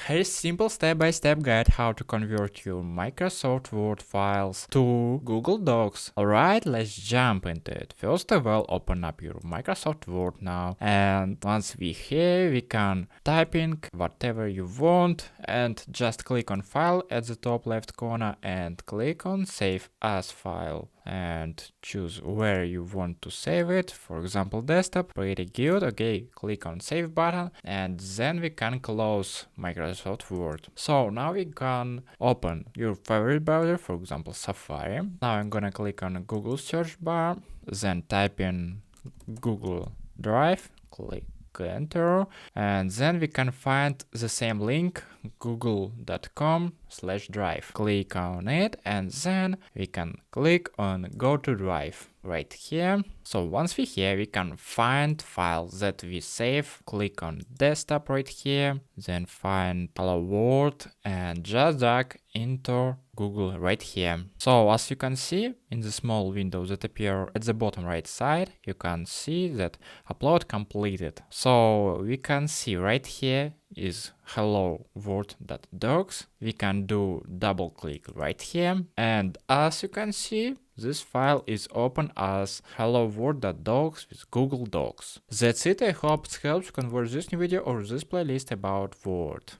Here's simple step-by-step guide how to convert your Microsoft Word files to Google Docs. Alright, let's jump into it. First of all, open up your Microsoft Word now, and once we're here, we can type in whatever you want and just click on File at the top left corner and click on Save As File and choose where you want to save it. For example, desktop. Pretty good. Okay, click on Save button and then we can close Microsoft Word. So now we can open your favorite browser, for example Safari. Now I'm gonna click on Google search bar, then type in Google Drive, click enter, and then we can find the same link, google.com/drive. Click on it and then we can click on go to drive right here. So once we're here, we can find files that we save. Click on desktop right here, then find Hello World and just drag into Google right here. So as you can see in the small window that appear at the bottom right side, you can see that upload completed. So we can see right here is hello world.docs. We can do double click right here, and as you can see, this file is open as hello world.docs with Google Docs. That's it. I hope it helps convert this new video or this playlist about Word.